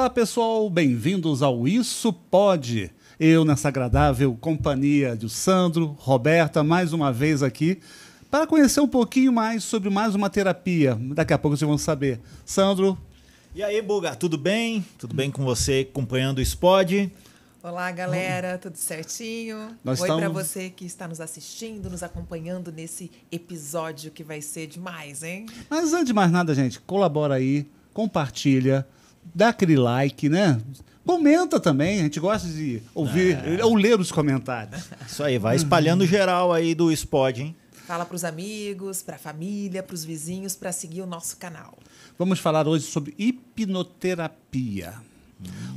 Olá, pessoal, bem-vindos ao Isso Pode. Eu, nessa agradável companhia de Sandro, Roberta, mais uma vez aqui, para conhecer um pouquinho mais sobre mais uma terapia. Daqui a pouco vocês vão saber. Sandro. E aí, Buga, tudo bem? Tudo bem com você acompanhando o Isso Pode? Olá, galera, tudo certinho? Oi para você que está nos assistindo, nos acompanhando nesse episódio que vai ser demais, hein? Mas antes de mais nada, gente, colabora aí, compartilha, dá aquele like, né? Comenta também, a gente gosta de ouvir ou ler os comentários. Isso aí, vai espalhando geral aí do Isso Pode, hein? Fala para os amigos, para a família, para os vizinhos, para seguir o nosso canal. Vamos falar hoje sobre hipnoterapia.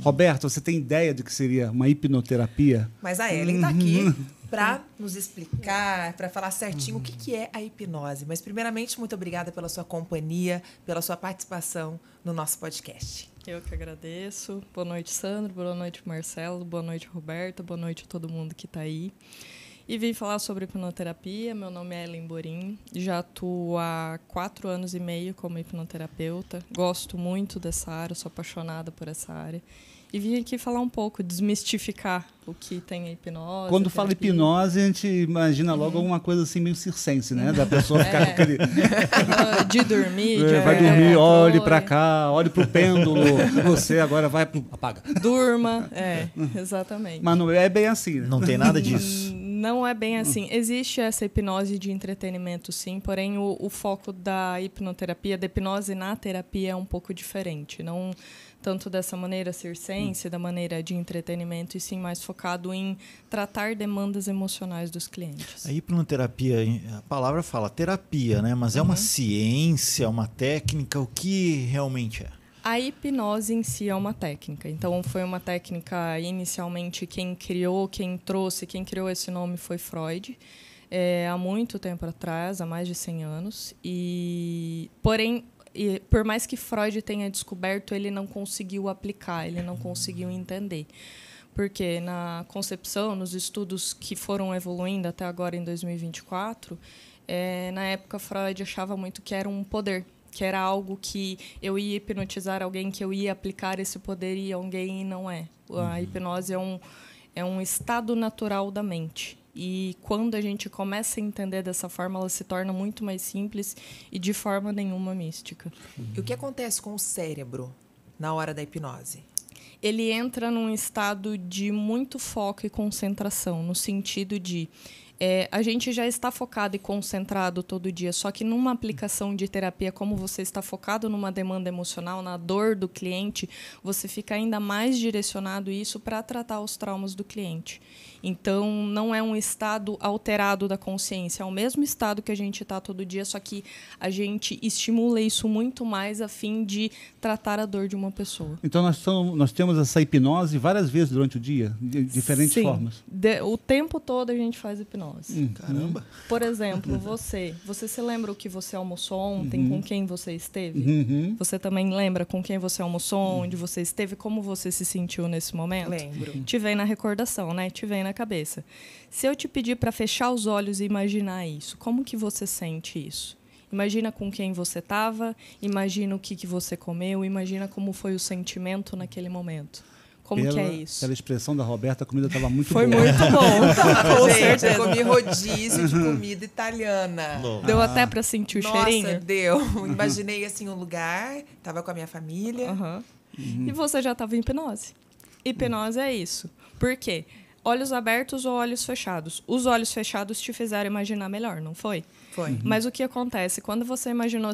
Roberto, você tem ideia de que seria uma hipnoterapia? Mas a Ellen está aqui para nos explicar, para falar certinho o que é a hipnose. Mas, primeiramente, muito obrigada pela sua companhia, pela sua participação no nosso podcast. Eu que agradeço. Boa noite, Sandro. Boa noite, Marcelo. Boa noite, Roberta. Boa noite a todo mundo que está aí. E vim falar sobre hipnoterapia. Meu nome é Ellen Borim. Já atuo há 4 anos e meio como hipnoterapeuta. Gosto muito dessa área, sou apaixonada por essa área. E vim aqui falar um pouco, desmistificar o que tem a hipnose. Quando fala hipnose, a gente imagina logo alguma coisa assim meio circense, né? Da pessoa ficar com aquele... De dormir. Vai dormir, olhe para cá, olhe para o pêndulo. Você agora vai pro... Apaga. Durma, exatamente. Mas não é bem assim, né? Não tem nada disso. Não é bem assim. Existe essa hipnose de entretenimento, sim, porém o foco da hipnoterapia, da hipnose na terapia é um pouco diferente. Não tanto dessa maneira circense, da maneira de entretenimento, e sim mais focado em tratar demandas emocionais dos clientes. A hipnoterapia, a palavra fala terapia, né? Mas é uma ciência, uma técnica, o que realmente é? A hipnose em si é uma técnica. Então, foi uma técnica, inicialmente, quem criou esse nome foi Freud, há muito tempo atrás, há mais de 100 anos. Porém, por mais que Freud tenha descoberto, ele não conseguiu aplicar, ele não conseguiu entender. Porque na concepção, nos estudos que foram evoluindo até agora, em 2024, na época, Freud achava muito que era um poder, que era algo que eu ia hipnotizar alguém, que eu ia aplicar esse poder em alguém, e não é. A hipnose é um estado natural da mente. E quando a gente começa a entender dessa forma, ela se torna muito mais simples e de forma nenhuma mística. E o que acontece com o cérebro na hora da hipnose? Ele entra num estado de muito foco e concentração, no sentido de... a gente já está focado e concentrado todo dia, só que numa aplicação de terapia, como você está focado numa demanda emocional, na dor do cliente, você fica ainda mais direcionado isso para tratar os traumas do cliente. Então, não é um estado alterado da consciência, é o mesmo estado que a gente está todo dia, só que a gente estimula isso muito mais a fim de tratar a dor de uma pessoa. Então, nós temos essa hipnose várias vezes durante o dia, de diferentes formas. O tempo todo a gente faz hipnose. Caramba! Por exemplo, você se lembra o que você almoçou ontem, com quem você esteve? Você também lembra com quem você almoçou, onde você esteve, como você se sentiu nesse momento? Lembro. Te vem na recordação, né? Te vem na cabeça. Se eu te pedir para fechar os olhos e imaginar isso, como que você sente isso? Imagina com quem você estava, imagina o que você comeu, imagina como foi o sentimento naquele momento. Como que é isso? Pela expressão da Roberta, a comida estava muito boa. Foi muito bom. Com certeza. Eu comi rodízio de comida italiana. Deu até para sentir o cheirinho? Nossa, deu. Imaginei assim um lugar, estava com a minha família. E você já estava em hipnose. Hipnose é isso. Por quê? Olhos abertos ou olhos fechados? Os olhos fechados te fizeram imaginar melhor, não foi? Foi. Mas o que acontece? Quando você imaginou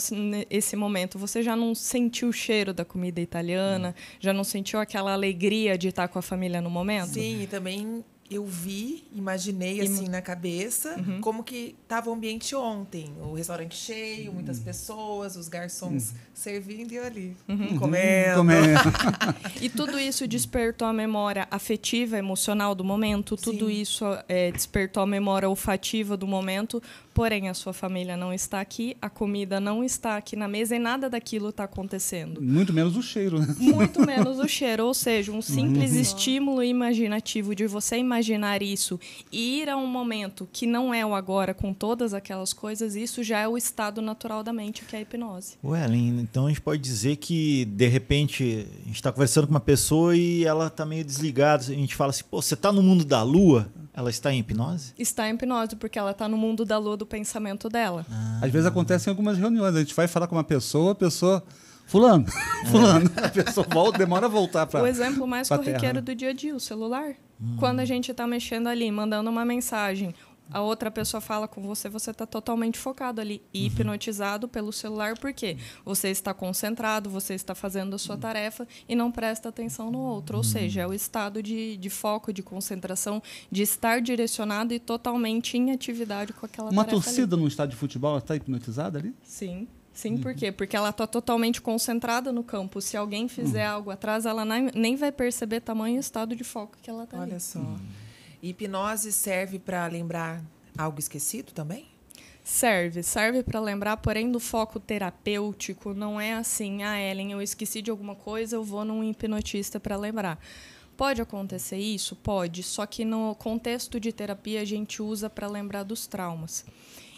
esse momento, você já não sentiu o cheiro da comida italiana? Já não sentiu aquela alegria de estar com a família no momento? Sim, e também eu imaginei assim na cabeça como que estava o ambiente ontem. O restaurante cheio, muitas pessoas, os garçons servindo e eu ali, comendo. E tudo isso despertou a memória afetiva, emocional do momento, tudo isso despertou a memória olfativa do momento, porém a sua família não está aqui, a comida não está aqui na mesa e nada daquilo está acontecendo. Muito menos o cheiro, né? Muito menos o cheiro, ou seja, um simples estímulo imaginativo de você imaginar imaginar isso e ir a um momento que não é o agora com todas aquelas coisas, isso já é o estado natural da mente, que é a hipnose. Ellen, então a gente pode dizer que, de repente, a gente está conversando com uma pessoa e ela está meio desligada. A gente fala assim, pô, você está no mundo da lua? Ela está em hipnose? Está em hipnose, porque ela está no mundo da lua do pensamento dela. Às vezes acontece em algumas reuniões. A gente vai falar com uma pessoa, a pessoa... Fulano. A pessoa demora a voltar para o exemplo mais corriqueiro terra, né? do dia a dia, o celular. Quando a gente está mexendo ali, mandando uma mensagem, a outra pessoa fala com você, você está totalmente focado ali, hipnotizado pelo celular, porque você está concentrado, você está fazendo a sua tarefa e não presta atenção no outro. Ou seja, é o estado de foco, de concentração, de estar direcionado e totalmente em atividade com aquela Uma tarefa torcida ali. num estádio de futebol está hipnotizada ali? Sim. Sim, por quê? Porque ela está totalmente concentrada no campo. Se alguém fizer algo atrás, ela nem vai perceber tamanho estado de foco que ela está ali. Olha só. Hipnose serve para lembrar algo esquecido também? Serve para lembrar, porém do foco terapêutico. Não é assim, Ellen, eu esqueci de alguma coisa, eu vou num hipnotista para lembrar. Pode acontecer isso? Pode, só que no contexto de terapia a gente usa para lembrar dos traumas.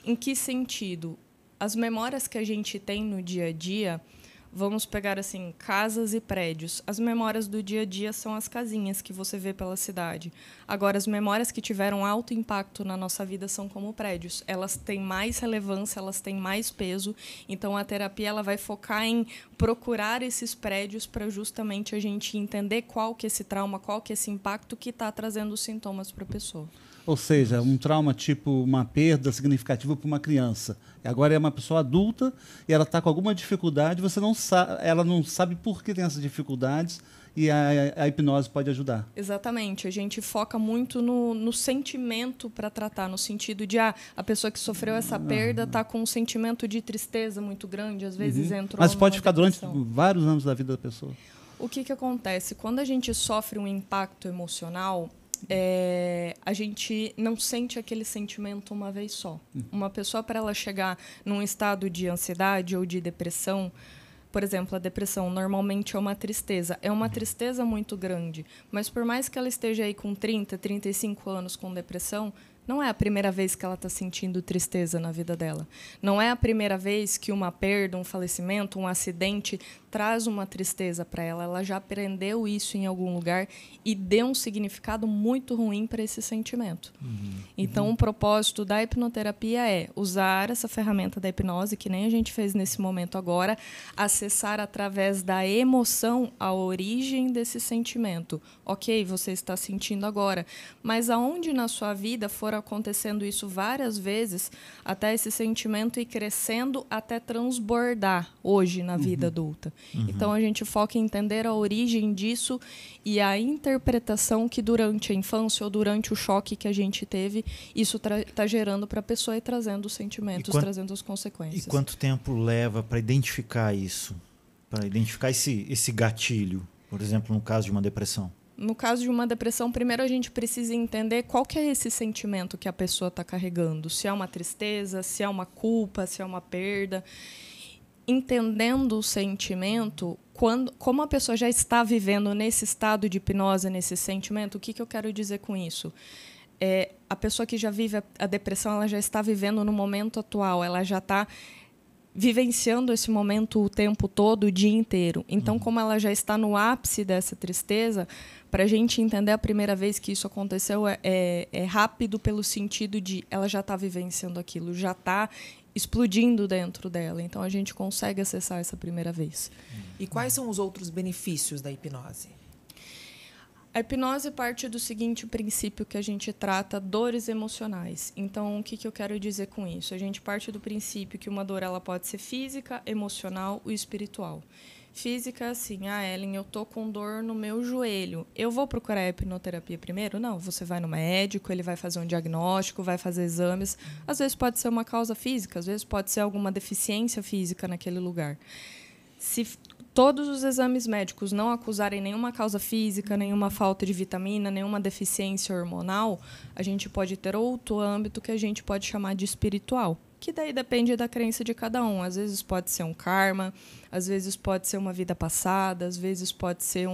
Em que sentido? As memórias que a gente tem no dia a dia, vamos pegar assim, casas e prédios. As memórias do dia a dia são as casinhas que você vê pela cidade. Agora, as memórias que tiveram alto impacto na nossa vida são como prédios. Elas têm mais relevância, elas têm mais peso. Então, a terapia ela vai focar em procurar esses prédios para justamente a gente entender qual que é esse trauma, qual que é esse impacto que está trazendo os sintomas para a pessoa. Ou seja, um trauma tipo uma perda significativa para uma criança. Agora é uma pessoa adulta e ela está com alguma dificuldade, ela não sabe por que tem essas dificuldades e a hipnose pode ajudar. Exatamente. A gente foca muito no sentimento para tratar, no sentido de a pessoa que sofreu essa perda está com um sentimento de tristeza muito grande, às vezes entrou Mas pode ficar depressão. durante vários anos da vida da pessoa. O que acontece? Quando a gente sofre um impacto emocional, a gente não sente aquele sentimento uma vez só. Uma pessoa, para ela chegar num estado de ansiedade ou de depressão, por exemplo, a depressão normalmente é uma tristeza. É uma tristeza muito grande, mas por mais que ela esteja aí com 30, 35 anos com depressão, não é a primeira vez que ela está sentindo tristeza na vida dela. Não é a primeira vez que uma perda, um falecimento, um acidente traz uma tristeza para ela. Ela já aprendeu isso em algum lugar e deu um significado muito ruim para esse sentimento. Então, o propósito da hipnoterapia é usar essa ferramenta da hipnose, que nem a gente fez nesse momento agora, acessar através da emoção a origem desse sentimento. Ok, você está sentindo agora, mas aonde na sua vida for acontecendo isso várias vezes, até esse sentimento ir crescendo até transbordar hoje na vida adulta. Então, a gente foca em entender a origem disso e a interpretação que durante a infância ou durante o choque que a gente teve, isso está gerando para a pessoa e trazendo os sentimentos, trazendo as consequências. E quanto tempo leva para identificar isso? Para identificar esse gatilho, por exemplo, no caso de uma depressão? No caso de uma depressão, primeiro a gente precisa entender qual que é esse sentimento que a pessoa está carregando. Se é uma tristeza, se é uma culpa, se é uma perda. Entendendo o sentimento, como a pessoa já está vivendo nesse estado de hipnose, nesse sentimento, o que eu quero dizer com isso? A pessoa que já vive a depressão, ela já está vivendo no momento atual, ela já está vivenciando esse momento o tempo todo, o dia inteiro. Então, como ela já está no ápice dessa tristeza, para a gente entender a primeira vez que isso aconteceu é rápido pelo sentido de ela já está vivenciando aquilo, já está explodindo dentro dela. Então, a gente consegue acessar essa primeira vez. E quais são os outros benefícios da hipnose? A hipnose parte do seguinte princípio que a gente trata dores emocionais. Então, o que eu quero dizer com isso? A gente parte do princípio que uma dor ela pode ser física, emocional ou espiritual. Física, assim, Ellen, eu tô com dor no meu joelho. Eu vou procurar a hipnoterapia primeiro? Não, você vai no médico, ele vai fazer um diagnóstico, vai fazer exames. Às vezes pode ser uma causa física, às vezes pode ser alguma deficiência física naquele lugar. Se todos os exames médicos não acusarem nenhuma causa física, nenhuma falta de vitamina, nenhuma deficiência hormonal, a gente pode ter outro âmbito que a gente pode chamar de espiritual, que daí depende da crença de cada um. Às vezes pode ser um karma, às vezes pode ser uma vida passada, às vezes pode ser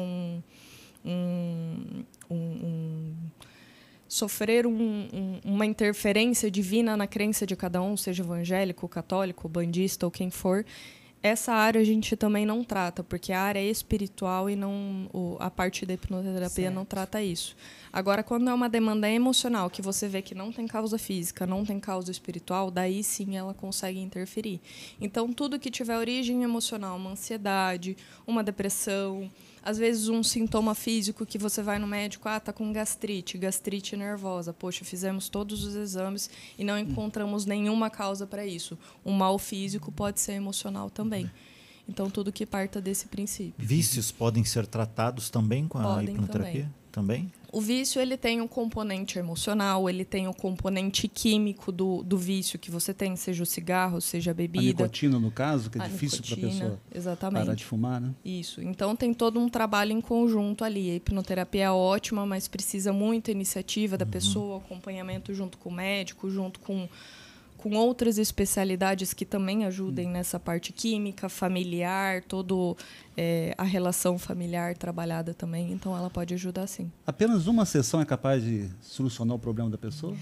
sofrer uma interferência divina na crença de cada um, seja evangélico, católico, bandista ou quem for, essa área a gente também não trata, porque a área é espiritual e a parte da hipnoterapia não trata isso. Agora, quando é uma demanda emocional, que você vê que não tem causa física, não tem causa espiritual, daí sim ela consegue interferir. Então, tudo que tiver origem emocional, uma ansiedade, uma depressão, às vezes um sintoma físico que você vai no médico, tá com gastrite nervosa. Poxa, fizemos todos os exames e não encontramos nenhuma causa para isso. Um mal físico pode ser emocional também. Então, tudo que parta desse princípio. Vícios podem ser tratados também com a hipnoterapia? Também? O vício, ele tem um componente emocional, ele tem o componente químico do vício que você tem, seja o cigarro, seja a bebida. A nicotina, no caso, que é difícil para a pessoa parar de fumar, né? Isso. Então, tem todo um trabalho em conjunto ali. A hipnoterapia é ótima, mas precisa muita iniciativa da pessoa, acompanhamento junto com o médico, junto com outras especialidades que também ajudem nessa parte química, familiar, a relação familiar trabalhada também. Então, ela pode ajudar, sim. Apenas uma sessão é capaz de solucionar o problema da pessoa?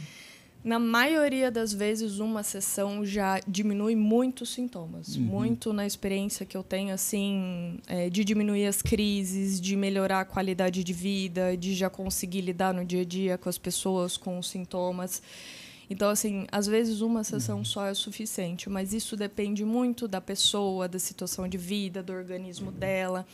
Na maioria das vezes, uma sessão já diminui muito os sintomas. Muito na experiência que eu tenho, assim, de diminuir as crises, de melhorar a qualidade de vida, de já conseguir lidar no dia a dia com as pessoas, com os sintomas. Então, assim, às vezes uma sessão só é o suficiente, mas isso depende muito da pessoa, da situação de vida, do organismo dela,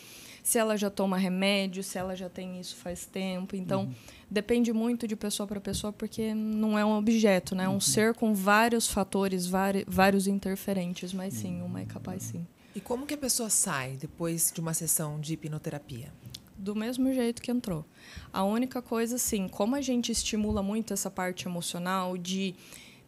se ela já toma remédio, se ela já tem isso faz tempo. Então, depende muito de pessoa para pessoa, porque não é um objeto, né? É um ser com vários fatores, vários interferentes, mas sim, uma é capaz sim. E como que a pessoa sai depois de uma sessão de hipnoterapia? Do mesmo jeito que entrou. A única coisa, assim, como a gente estimula muito essa parte emocional de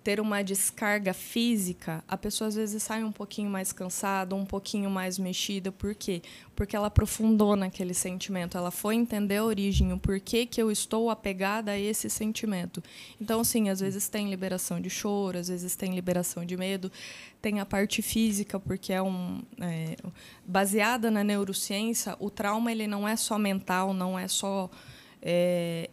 ter uma descarga física, a pessoa às vezes sai um pouquinho mais cansada, um pouquinho mais mexida. Por quê? Porque ela aprofundou naquele sentimento, ela foi entender a origem, o porquê que eu estou apegada a esse sentimento. Então, sim, às vezes tem liberação de choro, às vezes tem liberação de medo, tem a parte física, porque baseada na neurociência, o trauma ele não é só mental, não é só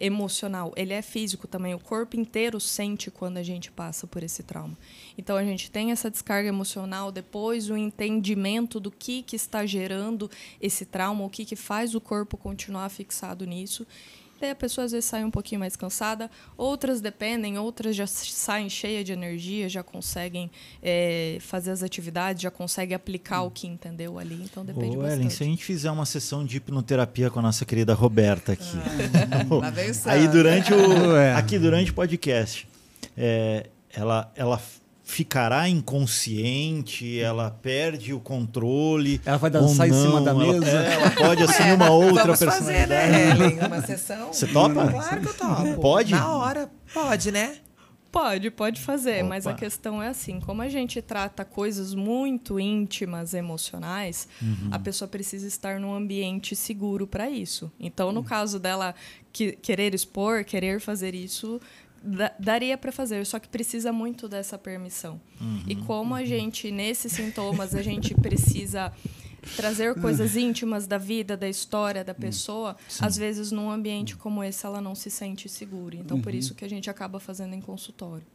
emocional, ele é físico também. O corpo inteiro sente quando a gente passa por esse trauma. Então, a gente tem essa descarga emocional, depois o entendimento do que está gerando esse trauma, o que faz o corpo continuar fixado nisso. Daí a pessoa às vezes sai um pouquinho mais cansada, outras dependem, outras já saem cheias de energia, já conseguem fazer as atividades, já conseguem aplicar o que entendeu ali, então depende bastante. Ellen, se a gente fizer uma sessão de hipnoterapia com a nossa querida Roberta aqui, lá veio o aí aqui durante o podcast, ela ficará inconsciente, ela perde o controle. Ela vai dançar em cima da mesa. Ela pode assumir uma outra personalidade. Fazer, né, Ellen? Uma sessão. Você topa? Claro que eu topo. Pode? Na hora, pode, né? Pode fazer, mas a questão é assim, como a gente trata coisas muito íntimas, emocionais, a pessoa precisa estar num ambiente seguro para isso. Então, no caso dela querer expor, querer fazer isso, daria para fazer, só que precisa muito dessa permissão. E como a gente, nesses sintomas, a gente precisa trazer coisas íntimas da vida, da história da pessoa, às vezes num ambiente como esse ela não se sente segura. Então, por isso que a gente acaba fazendo em consultório.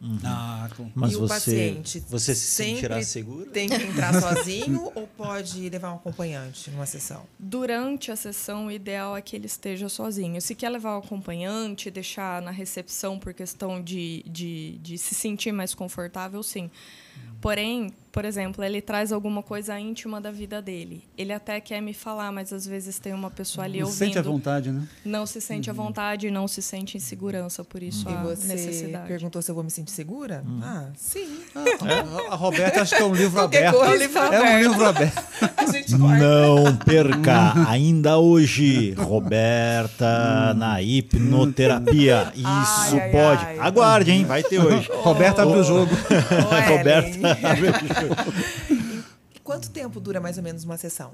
Mas e o paciente você se sentirá segura? Tem que entrar sozinho ou pode levar um acompanhante numa sessão? Durante a sessão, o ideal é que ele esteja sozinho. Se quer levar o acompanhante, deixar na recepção por questão de se sentir mais confortável, sim. Porém, por exemplo, ele traz alguma coisa íntima da vida dele. Ele até quer me falar, mas às vezes tem uma pessoa ali ouvindo. Não se sente à vontade, né? Não se sente à vontade, não se sente em segurança, por isso a necessidade. Você perguntou se eu vou me sentir segura? Sim. A Roberta acho que é um livro aberto. É um livro aberto. A gente corta. Não perca, ainda hoje, Roberta na hipnoterapia. Isso pode. Aguarde, hein? Vai ter hoje. Roberta abre o jogo. Roberta. Quanto tempo dura mais ou menos uma sessão?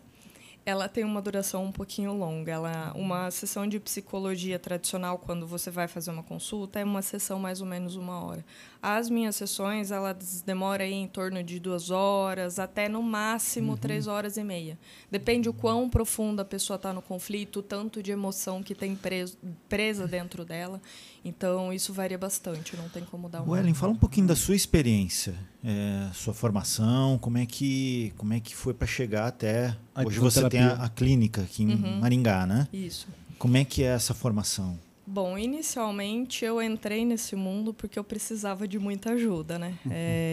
Ela tem uma duração um pouquinho longa. Uma sessão de psicologia tradicional, quando você vai fazer uma consulta, é uma sessão mais ou menos 1 hora. As minhas sessões, elas demoram aí em torno de 2 horas, até no máximo 3 horas e meia. Depende o quão profunda a pessoa está no conflito, o tanto de emoção que tem presa dentro dela. Então, isso varia bastante, não tem como dar uma... Ellen, fala um pouquinho da sua experiência, sua formação, como é que foi para chegar até... Hoje você tem a clínica aqui em Maringá, né? Isso. Como é que é essa formação? Bom, inicialmente eu entrei nesse mundo porque eu precisava de muita ajuda, né?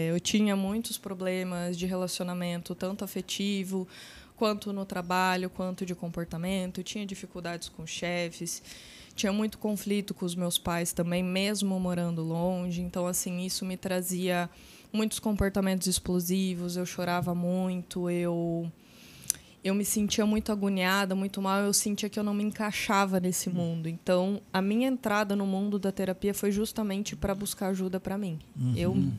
Eu tinha muitos problemas de relacionamento, tanto afetivo, quanto no trabalho, quanto de comportamento. Tinha dificuldades com chefes, tinha muito conflito com os meus pais também, mesmo morando longe. Então, assim, isso me trazia muitos comportamentos explosivos, eu chorava muito, eu me sentia muito agoniada, muito mal, eu sentia que eu não me encaixava nesse mundo. Então, a minha entrada no mundo da terapia foi justamente para buscar ajuda para mim.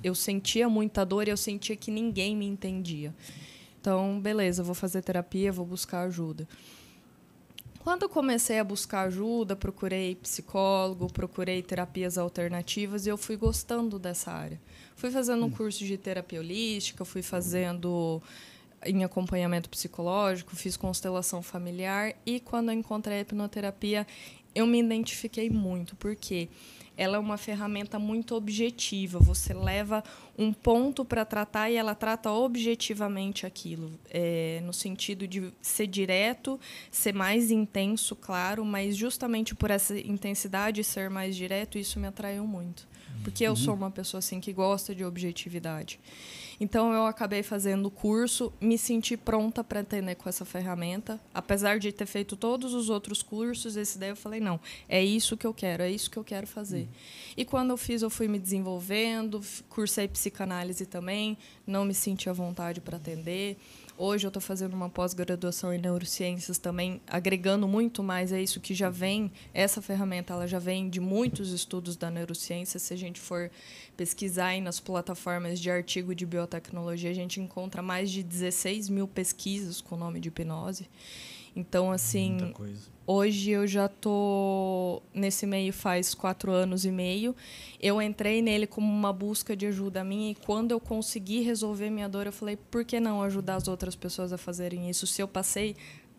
Eu sentia muita dor e eu sentia que ninguém me entendia. Então, beleza, vou fazer terapia, vou buscar ajuda. Quando eu comecei a buscar ajuda, procurei psicólogo, procurei terapias alternativas e eu fui gostando dessa área. Fui fazendo um curso de terapia holística, fui fazendo... em acompanhamento psicológico, fiz constelação familiar e quando eu encontrei a hipnoterapia, eu me identifiquei muito, porque ela é uma ferramenta muito objetiva. Você leva um ponto para tratar e ela trata objetivamente aquilo, no sentido de ser direto, ser mais intenso, claro, mas justamente por essa intensidade ser mais direto, isso me atraiu muito. Porque eu sou uma pessoa assim, que gosta de objetividade. Então, eu acabei fazendo o curso, me senti pronta para atender com essa ferramenta. Apesar de ter feito todos os outros cursos, esse daí eu falei, não, é isso que eu quero fazer. E quando eu fiz, eu fui me desenvolvendo, cursei psicanálise também, não me senti à vontade para atender. Hoje eu estou fazendo uma pós-graduação em neurociências também, agregando muito mais a isso que já vem. Essa ferramenta ela já vem de muitos estudos da neurociência. Se a gente for pesquisar aí nas plataformas de artigo de biotecnologia, a gente encontra mais de 16 mil pesquisas com o nome de hipnose. Então, assim, hoje eu já estou nesse meio faz 4 anos e meio. Eu entrei nele como uma busca de ajuda minha e quando eu consegui resolver minha dor, eu falei, por que não ajudar as outras pessoas a fazerem isso? Se eu passei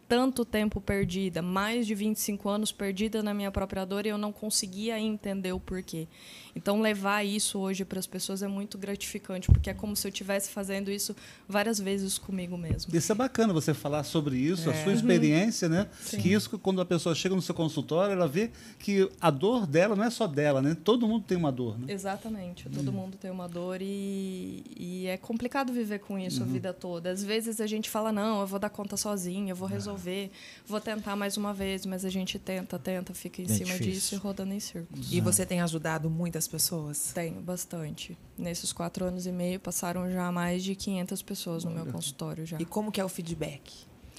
tanto tempo perdida, mais de 25 anos perdida na minha própria dor e eu não conseguia entender o porquê. Então, levar isso hoje para as pessoas é muito gratificante, porque é como se eu estivesse fazendo isso várias vezes comigo mesmo. Isso é bacana você falar sobre isso, a sua experiência, né? Sim. Que isso, quando a pessoa chega no seu consultório, ela vê que a dor dela não é só dela, né? Todo mundo tem uma dor, né? Exatamente, todo mundo tem uma dor e é complicado viver com isso a vida toda. Às vezes a gente fala, não, eu vou dar conta sozinha, eu vou resolver, vou tentar mais uma vez, mas a gente tenta, fica em cima difícil. disso e rodando em círculos. E você tem ajudado muitas pessoas? Tenho, bastante. Nesses 4 anos e meio, passaram já mais de 500 pessoas no meu consultório já. E como que é o feedback?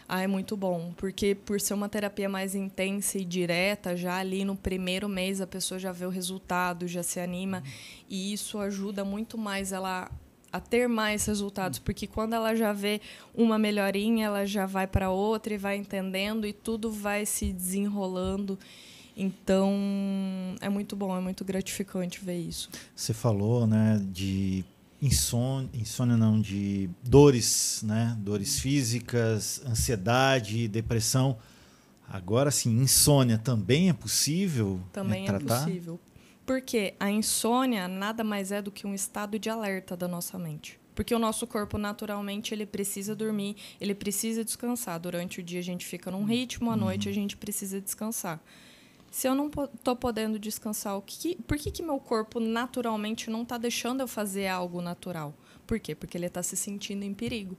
É muito bom, porque por ser uma terapia mais intensa e direta, já ali no primeiro mês a pessoa já vê o resultado, já se anima, e isso ajuda muito mais ela a ter mais resultados, porque quando ela já vê uma melhorinha, ela já vai para outra e vai entendendo e tudo vai se desenrolando. Então, é muito bom, é muito gratificante ver isso. Você falou, né, de insônia não, de dores, né, dores físicas, ansiedade, depressão. Agora sim, insônia também é possível também tratar? É possível. Porque a insônia nada mais é do que um estado de alerta da nossa mente. Porque o nosso corpo, naturalmente, ele precisa dormir, ele precisa descansar. Durante o dia a gente fica num ritmo, à noite a gente precisa descansar. Se eu não estou podendo descansar, por que meu corpo naturalmente não está deixando eu fazer algo natural? Por quê? Porque ele está se sentindo em perigo.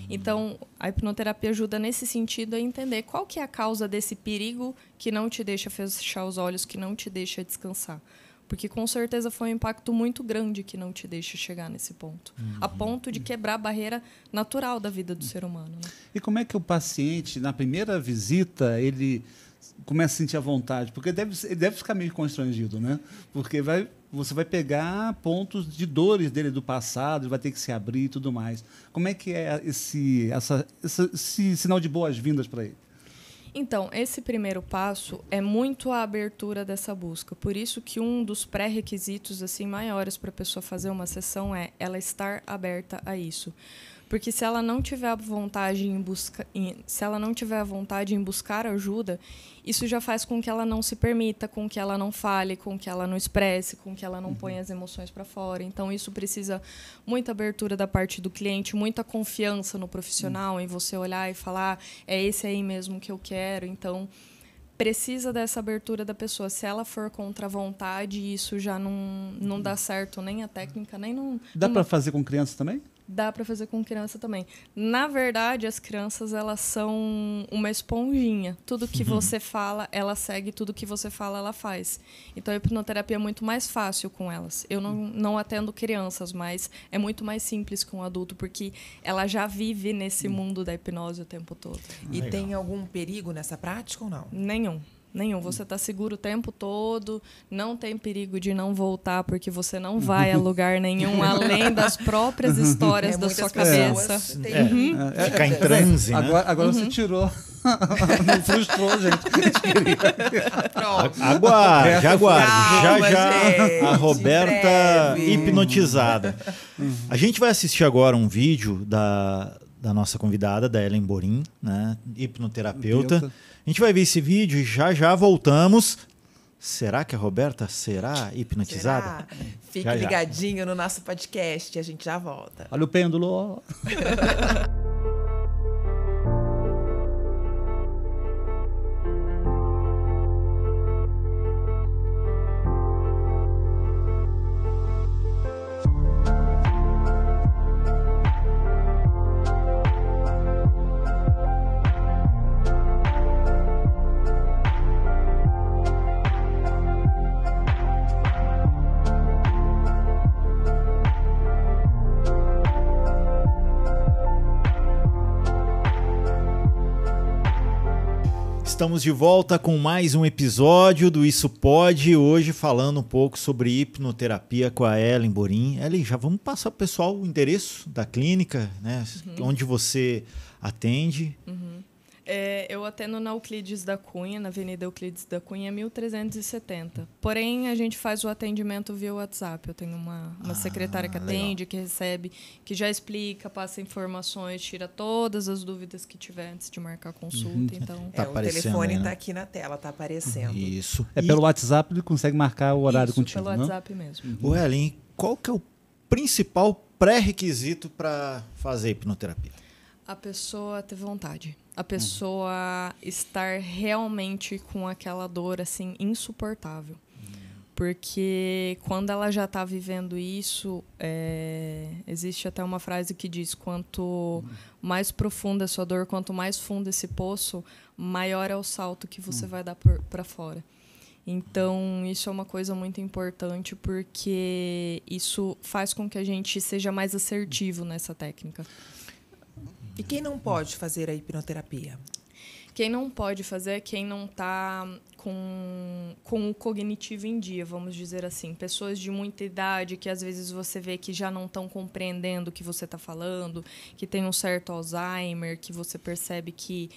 Então, a hipnoterapia ajuda nesse sentido a entender qual que é a causa desse perigo que não te deixa fechar os olhos, que não te deixa descansar. Porque, com certeza, foi um impacto muito grande que não te deixa chegar nesse ponto. A ponto de quebrar a barreira natural da vida do ser humano. Né? E como é que o paciente, na primeira visita, ele começa a sentir a vontade? Porque ele deve ficar meio constrangido, né? Porque você vai pegar pontos de dores dele do passado, ele vai ter que se abrir e tudo mais. Como é que é esse sinal de boas-vindas para ele? Então, esse primeiro passo é muito a abertura dessa busca. Por isso que um dos pré-requisitos assim, maiores para a pessoa fazer uma sessão é ela estar aberta a isso. Porque se ela não tiver vontade em buscar ajuda, isso já faz com que ela não se permita, com que ela não fale, com que ela não expresse, com que ela não ponha as emoções para fora. Então, isso precisa muita abertura da parte do cliente, muita confiança no profissional, em você olhar e falar, é esse aí mesmo que eu quero. Então, precisa dessa abertura da pessoa. Se ela for contra a vontade, isso já não dá certo, nem a técnica, nem não... Dá para fazer com criança também? Dá para fazer com criança também. Na verdade, as crianças, elas são uma esponjinha. Tudo que você fala, ela segue. Tudo que você fala, ela faz. Então, a hipnoterapia é muito mais fácil com elas. Eu não atendo crianças, mas é muito mais simples com um adulto, porque ela já vive nesse mundo da hipnose o tempo todo. E tem algum perigo nessa prática ou não? Nenhum. Você está seguro o tempo todo, não tem perigo de não voltar, porque você não vai a lugar nenhum, além das próprias histórias da sua cabeça. Ficar em transe, né? Agora você tirou. Não frustrou, gente. Aguarde. Já. Gente, A Roberta hipnotizada. A gente vai assistir agora um vídeo da nossa convidada, da Ellen Borin, né? Hipnoterapeuta. A gente vai ver esse vídeo e já voltamos. Será que a Roberta será hipnotizada? Fique ligadinho no nosso podcast, a gente já volta. Olha o pêndulo. Estamos de volta com mais um episódio do Isso Pode, hoje falando um pouco sobre hipnoterapia com a Ellen Borin. Ellen, já vamos passar para o pessoal o endereço da clínica, né? Onde você atende. Eu atendo na Euclides da Cunha, na Avenida Euclides da Cunha, 1370. Porém, a gente faz o atendimento via WhatsApp. Eu tenho uma secretária que atende, que recebe, que já explica, passa informações, tira todas as dúvidas que tiver antes de marcar a consulta. Então, o telefone está aqui na tela, está aparecendo. Isso. Pelo WhatsApp ele consegue marcar o horário contigo, pelo WhatsApp mesmo. Ellen, qual que é o principal pré-requisito para fazer hipnoterapia? A pessoa ter vontade. A pessoa estar realmente com aquela dor assim insuportável. Porque quando ela já está vivendo isso, existe até uma frase que diz: quanto mais profunda a sua dor, quanto mais fundo esse poço, maior é o salto que você vai dar para fora. Então, isso é uma coisa muito importante, porque isso faz com que a gente seja mais assertivo nessa técnica. E quem não pode fazer a hipnoterapia? Quem não pode fazer é quem não está com o cognitivo em dia, vamos dizer assim. Pessoas de muita idade que às vezes você vê que já não estão compreendendo o que você está falando, que tem um certo Alzheimer, que você percebe que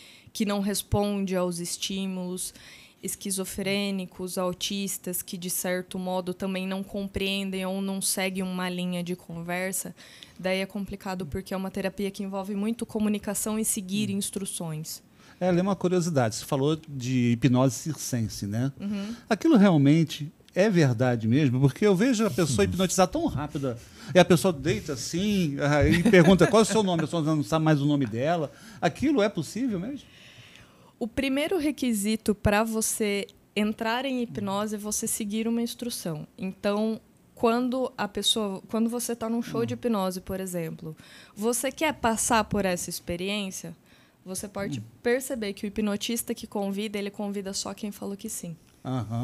não responde aos estímulos, esquizofrênicos, autistas, que de certo modo também não compreendem ou não seguem uma linha de conversa. Daí é complicado, porque é uma terapia que envolve muito comunicação e seguir instruções. É uma curiosidade. Você falou de hipnose circense, né? Aquilo realmente é verdade mesmo? Porque eu vejo a pessoa hipnotizar tão rápida. E a pessoa deita assim e pergunta qual é o seu nome, a pessoa não sabe mais o nome dela. Aquilo é possível mesmo? O primeiro requisito para você entrar em hipnose é você seguir uma instrução. Então, quando você está num show de hipnose, por exemplo, você quer passar por essa experiência, você pode perceber que o hipnotista que convida, ele convida só quem falou que sim.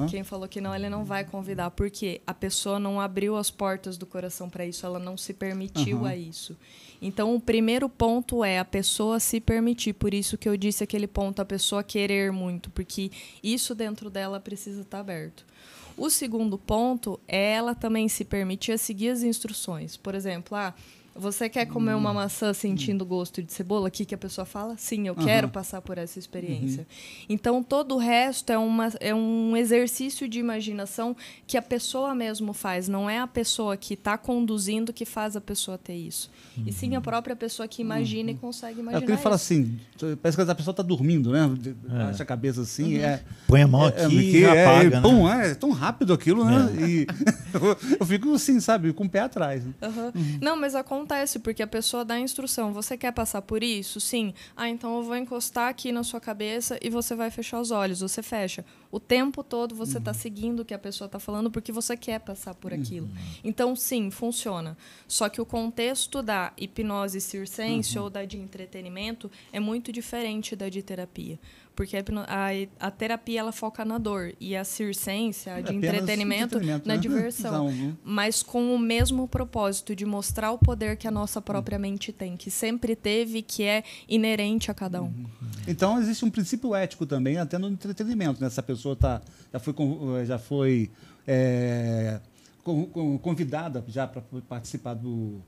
Quem falou que não, ele não vai convidar, porque a pessoa não abriu as portas do coração para isso, ela não se permitiu a isso. Então, o primeiro ponto é a pessoa se permitir. Por isso que eu disse aquele ponto, a pessoa querer muito, porque isso dentro dela precisa estar aberto. O segundo ponto é ela também se permitir a seguir as instruções. Por exemplo, Você quer comer uma maçã sentindo o gosto de cebola? O que a pessoa fala? Sim, eu quero passar por essa experiência. Então, todo o resto é um exercício de imaginação que a pessoa mesmo faz. Não é a pessoa que está conduzindo que faz a pessoa ter isso. E sim a própria pessoa que imagina e consegue imaginar porque ele fala isso. assim, parece que a pessoa está dormindo, né? Baixa a cabeça assim. Põe a mão aqui e apaga, pum, né? é tão rápido aquilo, né? E eu fico assim, sabe, com o pé atrás. Não, mas acontece, porque a pessoa dá a instrução. Você quer passar por isso? Sim. Então eu vou encostar aqui na sua cabeça e você vai fechar os olhos. Você fecha. O tempo todo você está seguindo o que a pessoa está falando porque você quer passar por aquilo. Então, sim, funciona. Só que o contexto da hipnose circense ou da de entretenimento é muito diferente da de terapia. Porque a terapia ela foca na dor e a circense, a de entretenimento, na diversão. Mas com o mesmo propósito de mostrar o poder que a nossa própria mente tem, que sempre teve, que é inerente a cada um. Então, existe um princípio ético também, até no entretenimento. Né? Essa pessoa já foi convidada já para participar do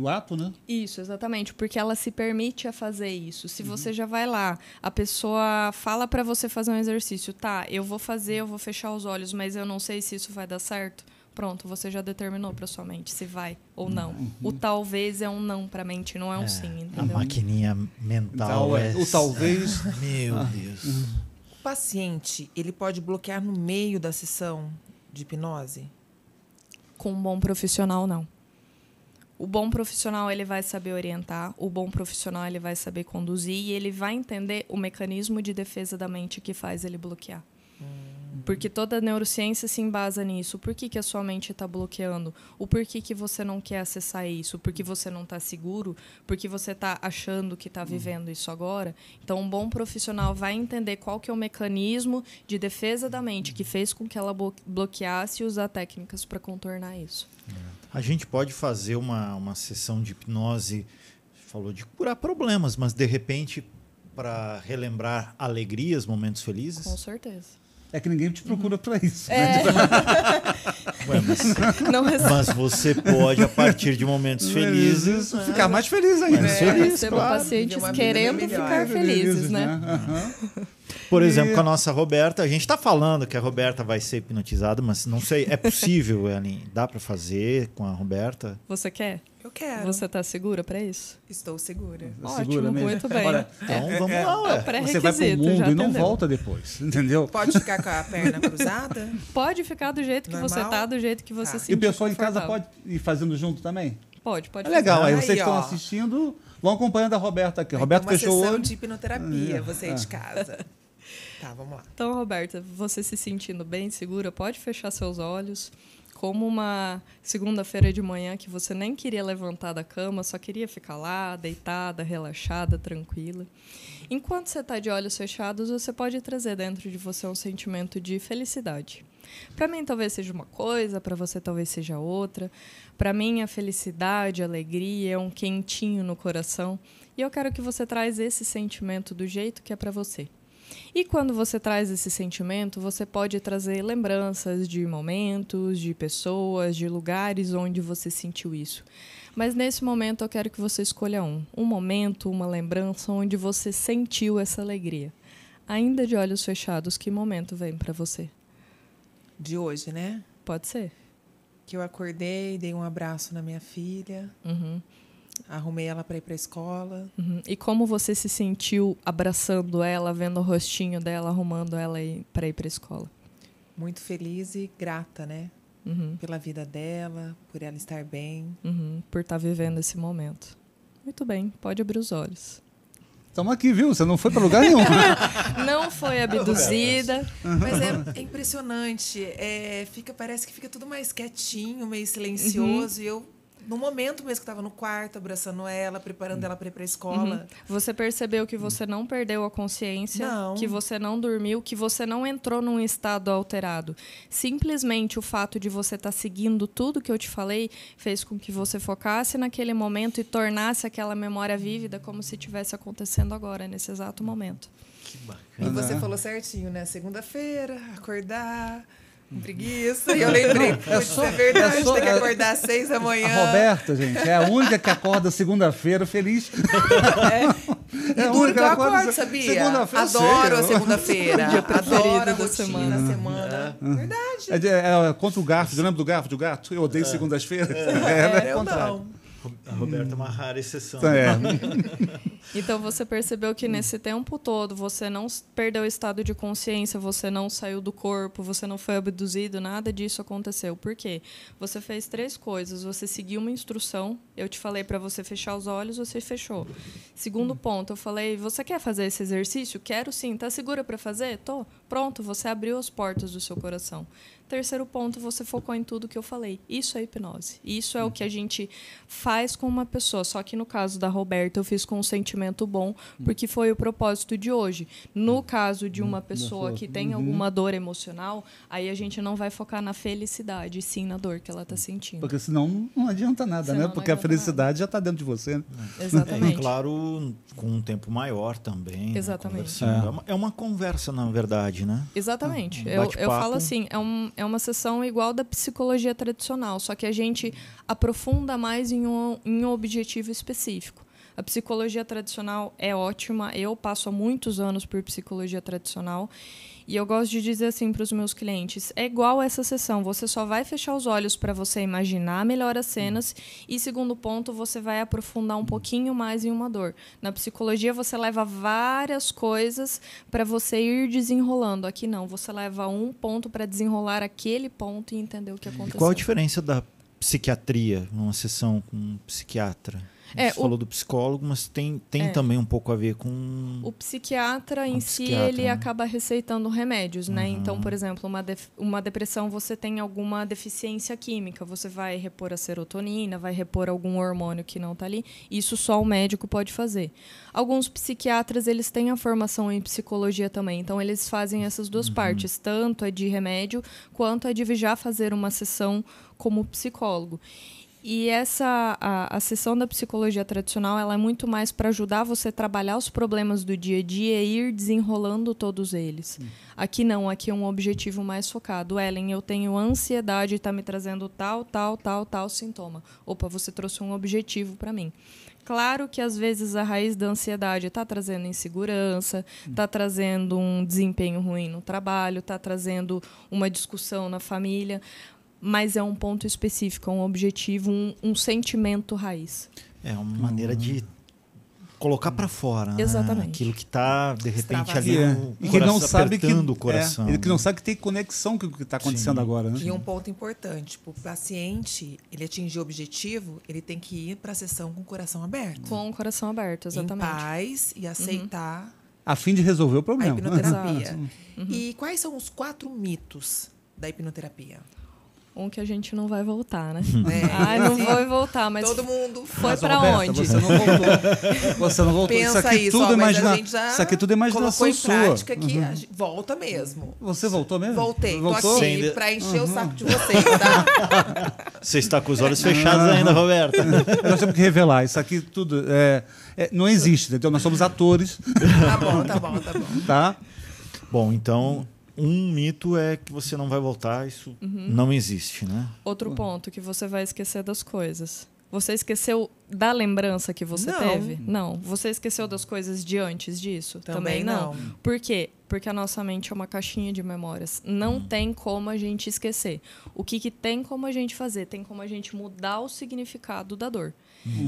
ato, né? Isso, exatamente, porque ela se permite a fazer isso. Se você já vai lá, a pessoa fala para você fazer um exercício, tá, eu vou fechar os olhos, mas eu não sei se isso vai dar certo. Pronto, você já determinou para sua mente se vai ou não. O talvez é um não para a mente, não é um sim, entendeu? A maquininha mental o talvez... Meu Deus. O paciente, ele pode bloquear no meio da sessão de hipnose? Com um bom profissional, não. O bom profissional ele vai saber orientar, o bom profissional ele vai saber conduzir e ele vai entender o mecanismo de defesa da mente que faz ele bloquear. Porque toda a neurociência se embasa nisso. Por que a sua mente está bloqueando? O porquê que você não quer acessar isso? Porque você não está seguro? Porque você está achando que está vivendo isso agora? Então, um bom profissional vai entender qual que é o mecanismo de defesa da mente que fez com que ela bloqueasse e usar técnicas para contornar isso. A gente pode fazer uma sessão de hipnose, falou de curar problemas, mas de repente para relembrar alegrias, momentos felizes? Com certeza. É que ninguém te procura para isso. Ué, mas você pode, a partir de momentos felizes, ficar mais feliz ainda. Recebo pacientes querendo ficar felizes, né? Por exemplo, com a nossa Roberta, a gente está falando que a Roberta vai ser hipnotizada, mas não sei, é possível, Ellen? Dá para fazer com a Roberta? Você quer? Eu quero. Você está segura para isso? Estou segura. Ótimo, muito bem. Olha, então vamos lá, ué. Você vai pro mundo e não volta depois, entendeu? Pode ficar com a perna cruzada? Pode ficar do jeito que você está, do jeito que você se sentir. E o pessoal em casa pode ir fazendo junto também? Pode É legal, aí vocês estão assistindo, vão acompanhando a Roberta aqui. Roberta fechou o olho. Uma sessão de hipnoterapia, você de casa. Tá, vamos lá. Então, Roberta, você se sentindo bem segura, pode fechar seus olhos. Como uma segunda-feira de manhã que você nem queria levantar da cama, só queria ficar lá, deitada, relaxada, tranquila. Enquanto você está de olhos fechados, você pode trazer dentro de você um sentimento de felicidade. Para mim, talvez seja uma coisa, para você talvez seja outra. Para mim, a felicidade, a alegria é um quentinho no coração. E eu quero que você traz esse sentimento do jeito que é para você. E quando você traz esse sentimento, você pode trazer lembranças de momentos, de pessoas, de lugares onde você sentiu isso. Mas nesse momento eu quero que você escolha um momento, uma lembrança onde você sentiu essa alegria. Ainda de olhos fechados, que momento vem para você? De hoje, né? Pode ser. Que eu acordei, dei um abraço na minha filha. Arrumei ela para ir para a escola. E como você se sentiu abraçando ela, vendo o rostinho dela, arrumando ela para ir para a escola? Muito feliz e grata, né? Pela vida dela, por ela estar bem. Por estar vivendo esse momento. Muito bem, pode abrir os olhos. Estamos aqui, viu? Você não foi para lugar nenhum. Não foi abduzida. Mas é impressionante. Parece que fica tudo mais quietinho, meio silencioso. E eu... No momento mesmo que eu estava no quarto, abraçando ela, preparando ela para ir para a escola. Você percebeu que você não perdeu a consciência, que você não dormiu, que você não entrou num estado alterado. Simplesmente o fato de você estar seguindo tudo que eu te falei fez com que você focasse naquele momento e tornasse aquela memória vívida como se estivesse acontecendo agora, nesse exato momento. Que bacana. E você falou certinho, né? Segunda-feira, acordar... preguiça. E eu lembrei, isso é verdade, tem que acordar às 6 da manhã. A Roberta, gente, é a única que acorda segunda-feira feliz. E duro que eu acordo, sabia? Segunda-feira, adoro a segunda-feira. Dia preferido Adoro a da rotina, a semana. Verdade. É contra o Garfield, lembra do Garfield, o gato? Eu odeio segundas-feiras. É Eu contrário. não. A Roberta é uma rara exceção. Então você percebeu que nesse tempo todo você não perdeu o estado de consciência, você não saiu do corpo, você não foi abduzido, nada disso aconteceu. Por quê? Você fez 3 coisas. Você seguiu uma instrução. Eu te falei para você fechar os olhos, você fechou. Segundo ponto, eu falei, você quer fazer esse exercício? Quero sim. Tá segura para fazer? Tô. Pronto, você abriu as portas do seu coração. Terceiro ponto, você focou em tudo que eu falei. Isso é hipnose. Isso é o que a gente faz com uma pessoa. Só que no caso da Roberta, eu fiz com um sentimento bom, porque foi o propósito de hoje. No caso de uma pessoa que tem alguma dor emocional, aí a gente não vai focar na felicidade, sim na dor que ela está sentindo. Porque senão não adianta nada, né? Porque a felicidade já está dentro de você. Né? Exatamente. E claro, com um tempo maior também. Exatamente. Né? É uma conversa, na verdade, né? Exatamente. Eu falo assim, é uma sessão igual da psicologia tradicional, só que a gente aprofunda mais em um objetivo específico. A psicologia tradicional é ótima, eu passo há muitos anos por psicologia tradicional e eu gosto de dizer assim para os meus clientes, é igual essa sessão, você só vai fechar os olhos para você imaginar melhor as cenas e, segundo ponto, você vai aprofundar um pouquinho mais em uma dor. Na psicologia, você leva várias coisas para você ir desenrolando. Aqui não, você leva um ponto para desenrolar aquele ponto e entender o que aconteceu. E qual a diferença da psiquiatria numa sessão com um psiquiatra? Você falou do psicólogo, mas tem também um pouco a ver com... O psiquiatra em si, ele acaba receitando remédios, né? Então, por exemplo, uma depressão, você tem alguma deficiência química, você vai repor a serotonina, vai repor algum hormônio que não está ali. Isso só o médico pode fazer. Alguns psiquiatras, eles têm a formação em psicologia também, então eles fazem essas duas partes, tanto a de remédio, quanto a de já fazer uma sessão como psicólogo. E a sessão da psicologia tradicional ela é muito mais para ajudar você a trabalhar os problemas do dia a dia e ir desenrolando todos eles. Aqui não, aqui é um objetivo mais focado. Ellen, eu tenho ansiedade e está me trazendo tal sintoma. Opa, você trouxe um objetivo para mim. Claro que, às vezes, a raiz da ansiedade está trazendo insegurança, está trazendo um desempenho ruim no trabalho, está trazendo uma discussão na família, mas é um ponto específico, um objetivo, um sentimento raiz. É uma maneira de colocar para fora, né? Exatamente. Aquilo que está, de repente, ali e que não sabe apertando o coração. Ele que não sabe que tem conexão com o que está acontecendo agora. Né? E um ponto importante, o paciente, ele atingir o objetivo, ele tem que ir para a sessão com o coração aberto. Com o coração aberto, exatamente. Em paz e aceitar a fim de resolver o problema. A hipnoterapia. E quais são os 4 mitos da hipnoterapia? Um que a gente não vai voltar, né? Não vou voltar, mas todo mundo foi para onde? Você não voltou. Você não voltou. Pensa isso aqui isso, tudo mas a gente já isso aqui tudo é imaginação colocou em prática sua. que a gente volta mesmo. Você voltou mesmo? Voltei. Voltou? Tô aqui para encher o saco de vocês, tá? Você está com os olhos fechados ainda, Roberta. Nós temos que revelar. Isso aqui tudo não existe, entendeu? Nós somos atores. Tá bom. Tá? Bom, então... Um mito é que você não vai voltar, isso não existe, né? Outro ponto, que você vai esquecer das coisas. Você esqueceu da lembrança que você teve? Não. Você esqueceu das coisas de antes disso? Também não. Por quê? Porque a nossa mente é uma caixinha de memórias. Não tem como a gente esquecer. O que tem como a gente fazer? Tem como a gente mudar o significado da dor.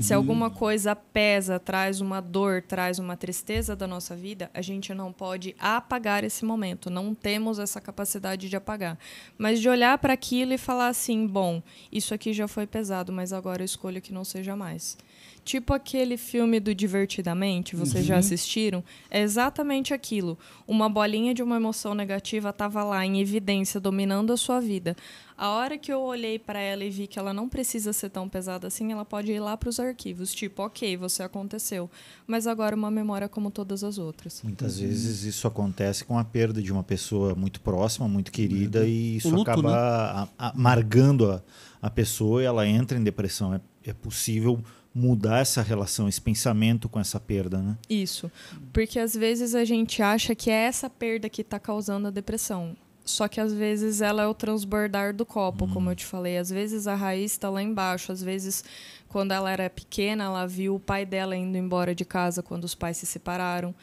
Se alguma coisa pesa, traz uma dor, traz uma tristeza da nossa vida, a gente não pode apagar esse momento. Não temos essa capacidade de apagar. Mas de olhar para aquilo e falar assim, bom, isso aqui já foi pesado, mas agora eu escolho que não seja mais. Tipo aquele filme do Divertidamente, vocês já assistiram? É exatamente aquilo. Uma bolinha de uma emoção negativa estava lá em evidência, dominando a sua vida. A hora que eu olhei para ela e vi que ela não precisa ser tão pesada assim, ela pode ir lá para os arquivos. Tipo, ok, você aconteceu, mas agora uma memória como todas as outras. Muitas vezes isso acontece com a perda de uma pessoa muito próxima, muito querida, e isso luto, acaba amargando a pessoa e ela entra em depressão. É possível mudar essa relação, esse pensamento com essa perda, né? Isso, porque às vezes a gente acha que é essa perda que está causando a depressão. só que às vezes ela é o transbordar do copo, como eu te falei. Às vezes a raiz está lá embaixo, às vezes quando ela era pequena, ela viu o pai dela indo embora de casa quando os pais se separaram.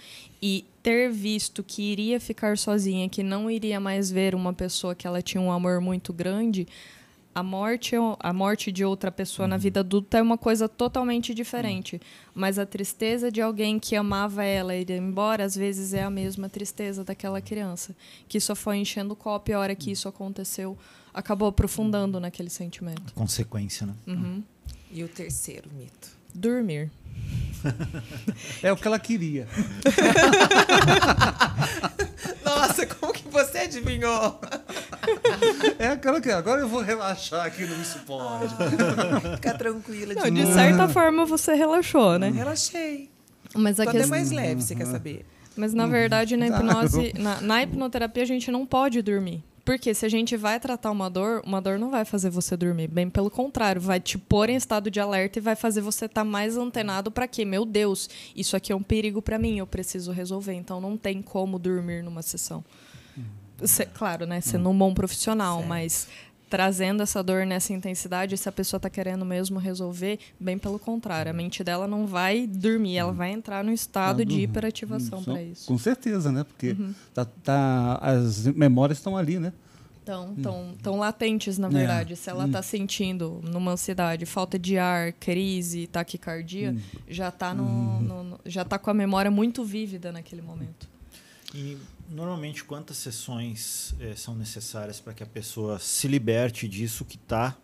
E ter visto que iria ficar sozinha, que não iria mais ver uma pessoa que ela tinha um amor muito grande, a morte de outra pessoa na vida adulta é uma coisa totalmente diferente. Mas a tristeza de alguém que amava ela ir embora, às vezes é a mesma tristeza daquela criança, que só foi enchendo o copo e a hora que isso aconteceu, acabou aprofundando naquele sentimento. Consequência, né? Uhum. E o terceiro mito? Dormir. É o que ela queria. Nossa, como que você adivinhou? É aquela que agora eu vou relaxar aqui no Isso Pode. Fica tranquila. Não, de certa forma você relaxou, né? Relaxei. Mas Tô a até mais leve, você quer saber? Mas na verdade, na hipnose, na hipnoterapia a gente não pode dormir. Porque se a gente vai tratar uma dor não vai fazer você dormir. Bem pelo contrário, vai te pôr em estado de alerta e vai fazer você estar mais antenado para quê? Meu Deus, isso aqui é um perigo para mim, eu preciso resolver. Então não tem como dormir numa sessão. Claro, né? Sendo um bom profissional, certo. Mas trazendo essa dor nessa intensidade, se a pessoa está querendo mesmo resolver, bem pelo contrário, a mente dela não vai dormir, ela vai entrar no estado de hiperativação para isso. Com certeza, né? Porque as memórias estão ali, né? Estão latentes, na verdade. Se ela está sentindo numa ansiedade, falta de ar, crise, taquicardia, já está com a memória muito vívida naquele momento. E normalmente quantas sessões são necessárias para que a pessoa se liberte disso que está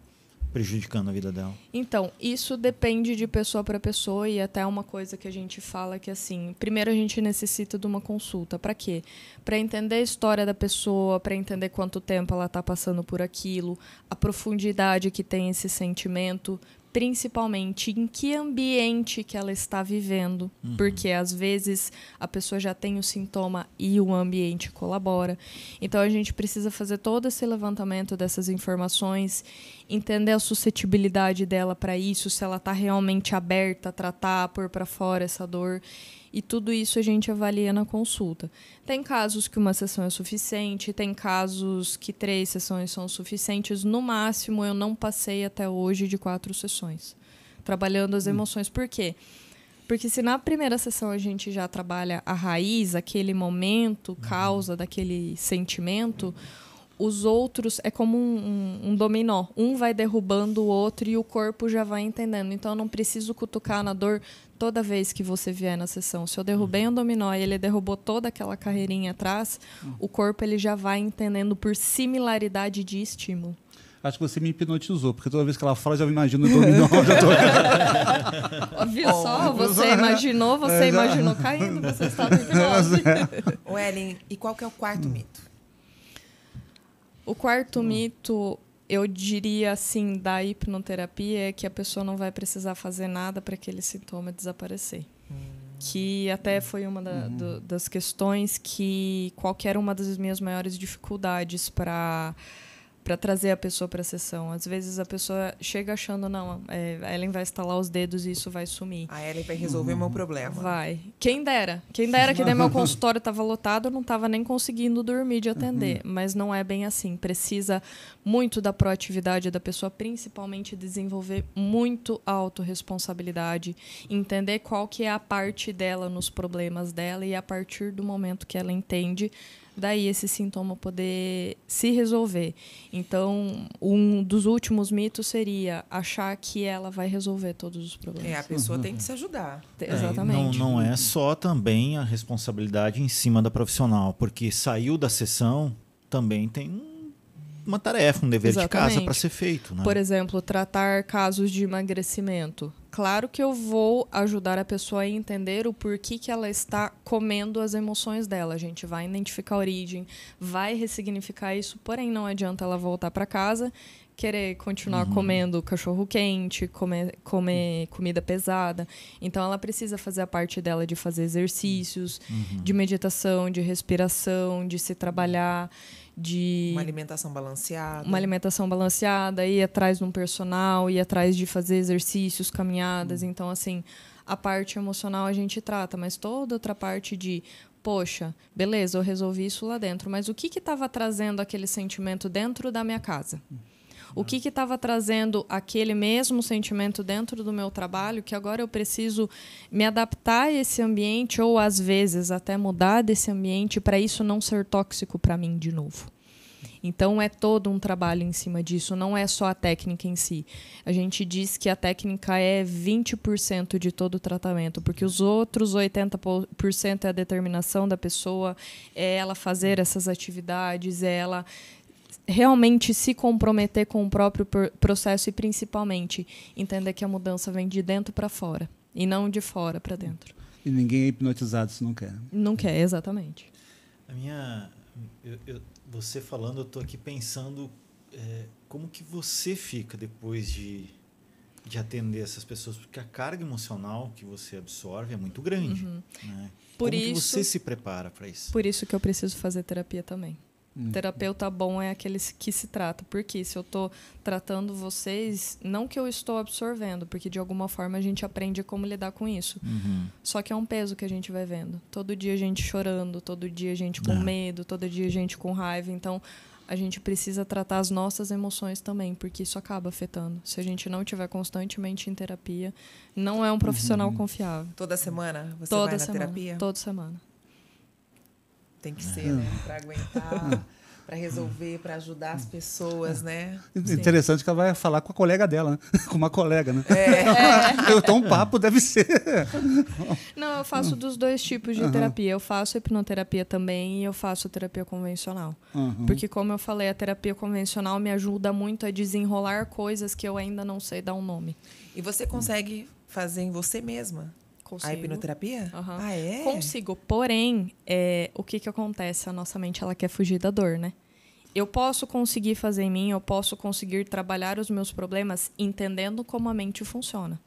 prejudicando a vida dela? Então, isso depende de pessoa para pessoa e até uma coisa que a gente fala que, assim, primeiro a gente necessita de uma consulta. Para quê? Para entender a história da pessoa, para entender quanto tempo ela está passando por aquilo, a profundidade que tem esse sentimento, principalmente em que ambiente que ela está vivendo, porque às vezes a pessoa já tem o sintoma e o ambiente colabora. Então a gente precisa fazer todo esse levantamento dessas informações, entender a suscetibilidade dela para isso, se ela está realmente aberta a tratar, pôr para fora essa dor. E tudo isso a gente avalia na consulta. Tem casos que uma sessão é suficiente, tem casos que 3 sessões são suficientes. No máximo, eu não passei até hoje de 4 sessões, trabalhando as emoções. Por quê? Porque se na primeira sessão a gente já trabalha a raiz, aquele momento, causa daquele sentimento, os outros é como um dominó. Um vai derrubando o outro e o corpo já vai entendendo. Então, eu não preciso cutucar na dor toda vez que você vier na sessão. Se eu derrubei um dominó e ele derrubou toda aquela carreirinha atrás, o corpo ele já vai entendendo por similaridade de estímulo. Acho que você me hipnotizou, porque toda vez que ela fala, eu já me imagino o dominó. Viu só? Você imaginou caindo, você estava em hipnose. Ô, Ellen, e qual que é o quarto mito? O quarto mito, eu diria assim, da hipnoterapia é que a pessoa não vai precisar fazer nada para aquele sintoma desaparecer. Que até foi uma das questões que qualquer uma das minhas maiores dificuldades para trazer a pessoa para a sessão. Às vezes a pessoa chega achando, não, a Ellen vai estalar os dedos e isso vai sumir. A Ellen vai resolver o meu problema. Vai. Quem dera que daí meu consultório estava lotado, eu não estava nem conseguindo dormir de atender. Mas não é bem assim. Precisa muito da proatividade da pessoa, principalmente desenvolver muito a autorresponsabilidade, entender qual que é a parte dela nos problemas dela e a partir do momento que ela entende, daí esse sintoma poder se resolver. Então, um dos últimos mitos seria achar que ela vai resolver todos os problemas. A pessoa tem que se ajudar. Exatamente. Não é só também a responsabilidade em cima da profissional, porque saiu da sessão, também tem uma tarefa, um dever de casa para ser feito. Né? Por exemplo, tratar casos de emagrecimento. Claro que eu vou ajudar a pessoa a entender o porquê que ela está comendo as emoções dela. A gente vai identificar a origem, vai ressignificar isso, porém não adianta ela voltar para casa, querer continuar comendo cachorro quente, comer comida pesada. Então ela precisa fazer a parte dela de fazer exercícios, de meditação, de respiração, de se trabalhar. Uma alimentação balanceada. Uma alimentação balanceada, ir atrás de um personal, ir atrás de fazer exercícios, caminhadas. Então, assim, a parte emocional a gente trata, mas toda outra parte de, poxa, beleza, eu resolvi isso lá dentro, mas o que estava trazendo aquele sentimento dentro da minha casa? O que estava trazendo aquele mesmo sentimento dentro do meu trabalho, que agora eu preciso me adaptar a esse ambiente ou, às vezes, até mudar desse ambiente para isso não ser tóxico para mim de novo. Então, é todo um trabalho em cima disso, não é só a técnica em si. A gente diz que a técnica é 20% de todo o tratamento, porque os outros 80% é a determinação da pessoa, é ela fazer essas atividades, é ela realmente se comprometer com o próprio processo e, principalmente, entender que a mudança vem de dentro para fora e não de fora para dentro. E ninguém é hipnotizado se não quer. Não quer, exatamente. Você falando, eu estou aqui pensando como que você fica depois de atender essas pessoas, porque a carga emocional que você absorve é muito grande. Né? Como que você se prepara para isso? Por isso que eu preciso fazer terapia também. Terapeuta bom é aquele que se trata. Porque se eu estou tratando vocês, não que eu estou absorvendo, porque de alguma forma a gente aprende como lidar com isso. Só que é um peso que a gente vai vendo. Todo dia a gente chorando, todo dia a gente com medo, todo dia a gente com raiva. Então, a gente precisa tratar as nossas emoções também, porque isso acaba afetando. Se a gente não estiver constantemente em terapia, não é um profissional confiável. Toda semana você vai na terapia? Toda semana. Tem que ser, né? Para aguentar, para resolver, para ajudar as pessoas, né? Interessante Sim. que ela vai falar com a colega dela, né? Com uma colega, né? Então um papo deve ser. Não, eu faço dos dois tipos de terapia. Eu faço hipnoterapia também e eu faço terapia convencional. Porque, como eu falei, a terapia convencional me ajuda muito a desenrolar coisas que eu ainda não sei dar um nome. E você consegue fazer em você mesma? Consigo. A hipnoterapia? Ah, é? Consigo. Porém, o que acontece? A nossa mente ela quer fugir da dor, né? Eu posso conseguir fazer em mim, eu posso conseguir trabalhar os meus problemas entendendo como a mente funciona.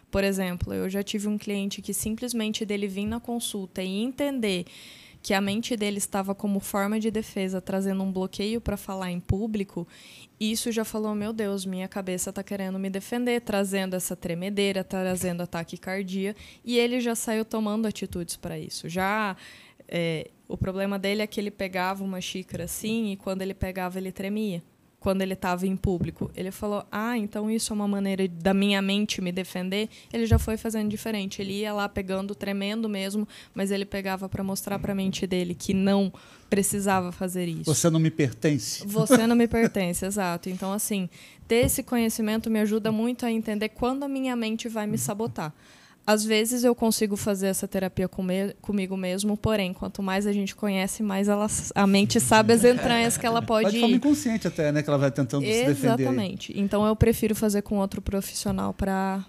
Por exemplo, eu já tive um cliente que simplesmente dele vir na consulta e entender que a mente dele estava como forma de defesa, trazendo um bloqueio para falar em público, isso já falou, meu Deus, minha cabeça está querendo me defender, trazendo essa tremedeira, trazendo a taquicardia, e ele já saiu tomando atitudes para isso. O problema dele é que ele pegava uma xícara assim, e quando ele pegava, ele tremia. Quando ele estava em público, ele falou, então isso é uma maneira da minha mente me defender. Ele já foi fazendo diferente. Ele ia lá pegando, tremendo mesmo, mas ele pegava para mostrar para a mente dele que não precisava fazer isso. Você não me pertence. Você não me pertence, exato. Então, assim, ter esse conhecimento me ajuda muito a entender quando a minha mente vai me sabotar. Às vezes eu consigo fazer essa terapia comigo mesmo, porém, quanto mais a gente conhece, mais a mente sabe as entranhas que ela pode ir. De forma inconsciente até, né? Que ela vai tentando se defender. Exatamente. Então, eu prefiro fazer com outro profissional para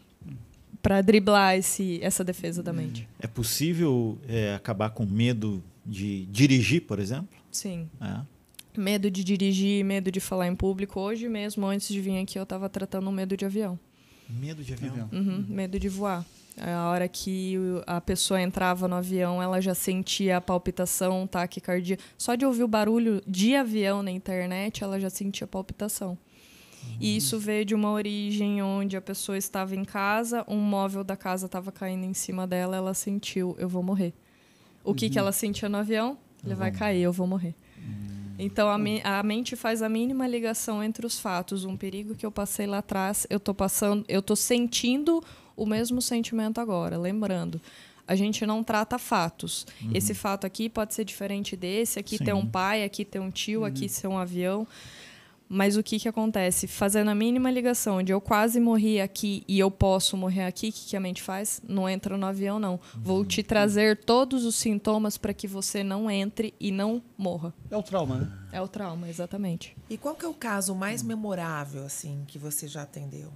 driblar essa defesa da mente. É possível acabar com medo de dirigir, por exemplo? Sim. Medo de dirigir, medo de falar em público. Hoje mesmo, antes de vir aqui, eu estava tratando um medo de avião. Medo de avião? Medo de voar. A hora que a pessoa entrava no avião, ela já sentia a palpitação, taquicardia. Só de ouvir o barulho de avião na internet, ela já sentia palpitação. E isso veio de uma origem onde a pessoa estava em casa, um móvel da casa estava caindo em cima dela, ela sentiu, eu vou morrer. O que ela sentia no avião? Ele vai cair, eu vou morrer. Então, a mente faz a mínima ligação entre os fatos. Um perigo que eu passei lá atrás, eu estou sentindo o mesmo sentimento agora. Lembrando, a gente não trata fatos. Esse fato aqui pode ser diferente desse. Aqui tem um pai, aqui tem um tio, aqui tem um avião. Mas o que acontece? Fazendo a mínima ligação de eu quase morri aqui e eu posso morrer aqui, o que a mente faz? Não entra no avião, não. Vou te trazer todos os sintomas para que você não entre e não morra. É o trauma, né? É o trauma, exatamente. E qual que é o caso mais memorável assim que você já atendeu?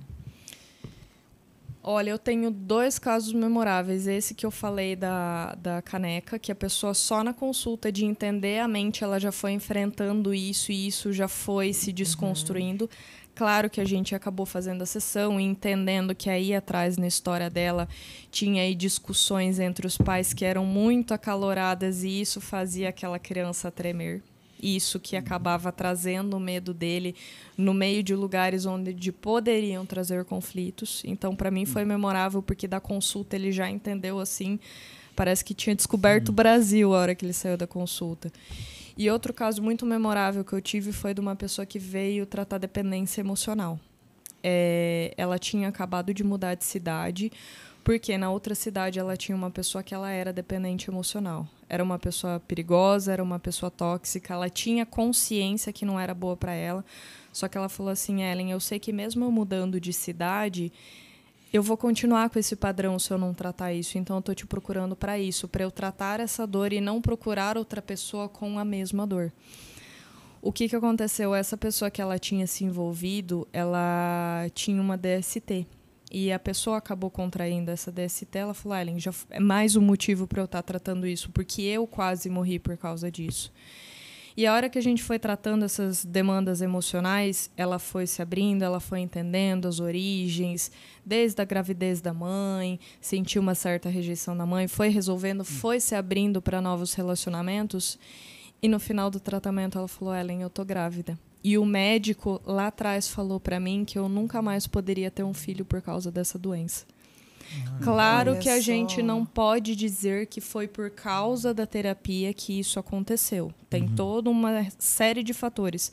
Olha, eu tenho 2 casos memoráveis. Esse que eu falei da caneca, que a pessoa só na consulta de entender a mente, ela já foi enfrentando isso e isso já foi se desconstruindo. Claro que a gente acabou fazendo a sessão e entendendo que aí atrás, na história dela, tinha aí discussões entre os pais que eram muito acaloradas e isso fazia aquela criança tremer. isso que acabava trazendo o medo dele no meio de lugares onde poderiam trazer conflitos. Então, para mim, foi memorável, porque da consulta ele já entendeu, assim, parece que tinha descoberto o Brasil a hora que ele saiu da consulta. E outro caso muito memorável que eu tive foi de uma pessoa que veio tratar dependência emocional. Ela tinha acabado de mudar de cidade, porque na outra cidade ela tinha uma pessoa que ela era dependente emocional. Era uma pessoa perigosa, era uma pessoa tóxica, ela tinha consciência que não era boa para ela. Só que ela falou assim: Ellen, eu sei que mesmo eu mudando de cidade, eu vou continuar com esse padrão se eu não tratar isso. Então eu estou te procurando para isso, para eu tratar essa dor e não procurar outra pessoa com a mesma dor. O que aconteceu? Essa pessoa que ela tinha se envolvido, ela tinha uma DST. E a pessoa acabou contraindo essa DST. Ela falou: Ellen, já é mais um motivo para eu estar tratando isso, porque eu quase morri por causa disso. E a hora que a gente foi tratando essas demandas emocionais, ela foi se abrindo, ela foi entendendo as origens, desde a gravidez da mãe, sentiu uma certa rejeição da mãe, foi resolvendo, foi se abrindo para novos relacionamentos. E no final do tratamento ela falou: Ellen, eu tô grávida. E o médico lá atrás falou para mim que eu nunca mais poderia ter um filho por causa dessa doença. Claro que a gente não pode dizer que foi por causa da terapia que isso aconteceu. Tem toda uma série de fatores.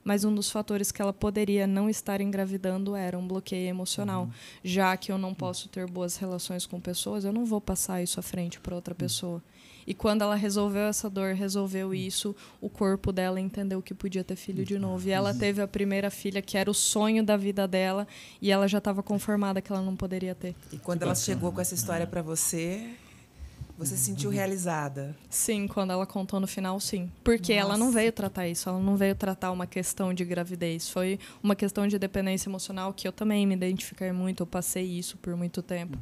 Mas um dos fatores que ela poderia não estar engravidando era um bloqueio emocional. Já que eu não posso ter boas relações com pessoas, eu não vou passar isso à frente para outra pessoa. E quando ela resolveu essa dor, resolveu isso, o corpo dela entendeu que podia ter filho de novo. E ela teve a primeira filha, que era o sonho da vida dela, e ela já estava conformada que ela não poderia ter. E quando ela chegou com essa história para você se sentiu realizada? Sim, quando ela contou no final, sim. Porque ela não veio tratar isso, ela não veio tratar uma questão de gravidez. Foi uma questão de dependência emocional que eu também me identifiquei muito, eu passei isso por muito tempo.